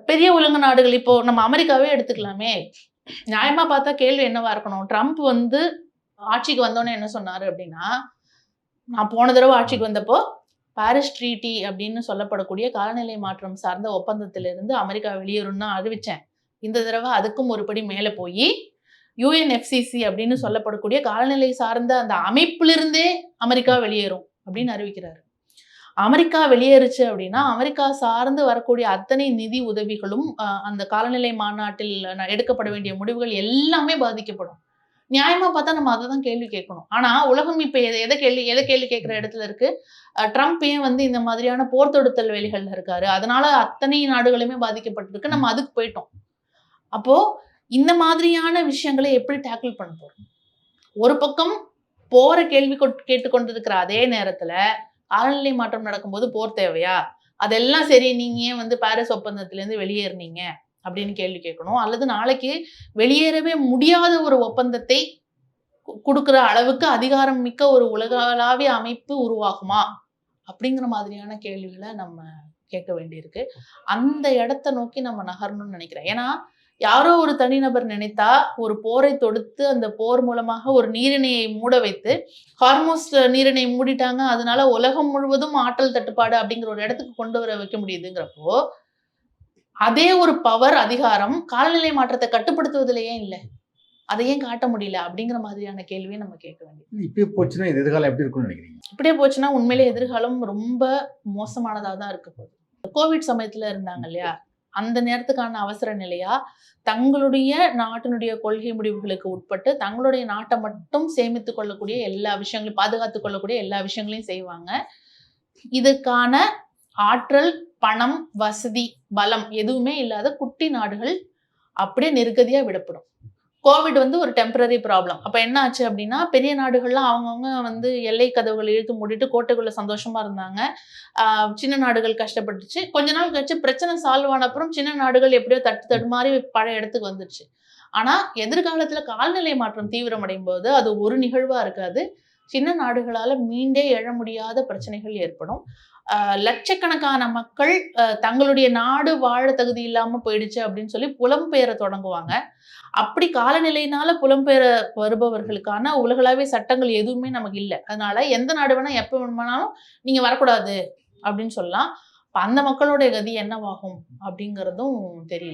பெரிய உலக நாடுகள் இப்போ நம்ம அமெரிக்காவே எடுத்துக்கலாமே. நியாயமா பார்த்தா கேள்வி என்னவா இருக்கணும்? ட்ரம்ப் வந்து ஆட்சிக்கு வந்தோனே என்ன சொன்னாரு அப்டின்னா, நான் போன தடவ ஆட்சிக்கு வந்தப்போ, பாரிஸ் ட்ரீட்டி அப்படின்னு சொல்லப்படக்கூடிய காலநிலை மாற்றம் சார்ந்த ஒப்பந்தத்திலிருந்து அமெரிக்கா வெளியேறும்னு தான் அறிவிச்சேன். இந்த தடவ அதுக்கும் ஒரு படி மேல போயி, UNFCCC அப்படின்னு சொல்லப்படக்கூடிய காலநிலை சார்ந்த அந்த அமைப்பிலிருந்தே அமெரிக்கா வெளியேறும் அப்படின்னு அறிவிக்கிறாரு. அமெரிக்கா வெளியேறுச்சு அப்படின்னா, அமெரிக்கா சார்ந்து வரக்கூடிய அத்தனை நிதி உதவிகளும், அந்த காலநிலை மாநாட்டில் எடுக்கப்பட வேண்டிய முடிவுகள் எல்லாமே பாதிக்கப்படும். நியாயமா பார்த்தா நம்ம அத தான் கேள்வி கேட்கணும். ஆனா, உலகம் இப்ப எத கேள்வி கேட்கிற இடத்துல இருக்கு. ட்ரம்ப் ஏன் வந்து இந்த மாதிரியான போர் தொடுத்தல் வேலைகள்ல இருக்காரு. அதனால அத்தனை நாடுகளுமே பாதிக்கப்பட்டிருக்கு. நம்ம அதுக்கு போயிட்டோம். அப்போ இந்த மாதிரியான விஷயங்களை எப்படி டேக்கிள் பண்ண போறோம்? ஒரு பக்கம் போர கேள்வி கேட்டுக் கொண்டிருக்கிற அதே நேரத்துல, காலநிலை மாற்றம் நடக்கும்போது போர் தேவையா? அதெல்லாம் சரி, நீங்க ஏன் வந்து பாரிஸ் ஒப்பந்தத்திலேருந்து வெளியேறுனீங்க? அப்படின்னு கேள்வி கேட்கணும். அல்லது நாளைக்கு வெளியேறவே முடியாத ஒரு ஒப்பந்தத்தை குடுக்குற அளவுக்கு அதிகாரம் மிக்க ஒரு உலகளாவிய அமைப்பு உருவாகுமா? அப்படிங்கிற மாதிரியான கேள்விகள நம்ம கேட்க வேண்டியிருக்கு. அந்த இடத்த நோக்கி நம்ம நகரணும்னு நினைக்கிறேன். ஏன்னா, யாரோ ஒரு தனிநபர் நினைத்தா, ஒரு போரை தொடுத்து, அந்த போர் மூலமாக ஒரு நீரிணையை மூட வைத்து, ஹார்மோஸ் நீரிணை மூடிட்டாங்க. அதனால உலகம் முழுவதும் ஆற்றல் தட்டுப்பாடு அப்படிங்கிற ஒரு இடத்துக்கு கொண்டு வர வைக்க முடியுதுங்கிறப்போ, அதே ஒரு பவர், அதிகாரம் காலநிலை மாற்றத்த கட்டுப்படுத்துவதில ஏன் இல்ல? அத ஏன் காட்ட முடியல? அப்படிங்கிற மாதிரியான கேள்விய நம்ம கேட்க வேண்டியது. இப்படியே போச்சுன்னா இது எதிர்காலம் எப்படி இருக்கும்னு நினைக்கிறீங்க? இப்படியே போச்சுன்னா உண்மையிலே எதிர்காலம் ரொம்ப மோசமானதா தான் இருக்க போகுது. கோவிட் சமயத்துல இருந்தாங்க இல்லையா? அந்த நேரத்துக்கான அவசர நிலையா, தங்களுடைய நாட்டினுடைய கொள்கை முடிவுகளுக்கு உட்பட்டு, தங்களுடைய நாட்ட மட்டும் சேமித்துக் கொள்ளக்கூடிய எல்லா விஷயங்களையும், பாதுகாத்துக் கொள்ளக்கூடிய எல்லா விஷயங்களையும் செய்வாங்க. இதுக்கான ஆற்றல், பணம், வசதி, பலம் எதுவுமே இல்லாத குட்டி நாடுகள் அப்படியே நிர்கதியா விடப்படும். கோவிட் வந்து ஒரு டெம்பரரி ப்ராப்ளம். அப்ப என்ன ஆச்சு அப்டின்னா, பெரிய நாடுகள்லாம் அவங்கவங்க வந்து எல்லை கதவுகள இழுத்து மூடிட்டு கோட்டைக்குள்ள சந்தோஷமா இருந்தாங்க. ஆ சின்ன நாடுகள் கஷ்டப்பட்டுச்சு. கொஞ்ச நாள் கழிச்சு பிரச்சனை சால்வ் ஆன அப்புறம் சின்ன நாடுகள் எப்படியோ தடுமாறி பழைய இடத்துக்கு வந்துருச்சு. ஆனா, எதிர்காலத்துல காலநிலை மாற்றம் தீவிரமடையும்போது, அது ஒரு நிகழ்வா இருக்காது. சின்ன நாடுகளால மீண்டே எழ முடியாத பிரச்சனைகள் ஏற்படும். லட்சக்கணக்கான மக்கள் தங்களுடைய நாடு வாழ தகுதி இல்லாம போயிடுச்சு அப்படின்னு சொல்லி புலம்பெயர தொடங்குவாங்க. அப்படி காலநிலையினால புலம்பெயர வருபவர்களுக்கான உலகளாவிய சட்டங்கள் எதுவுமே நமக்கு இல்ல. அதனால எந்த நாடு வேணா எப்ப வேணுமானாலும் நீங்க வரக்கூடாது அப்படின்னு சொல்லலாம். அப்ப அந்த மக்களுடைய கதி என்னவாகும் அப்படிங்கிறதும் தெரியல.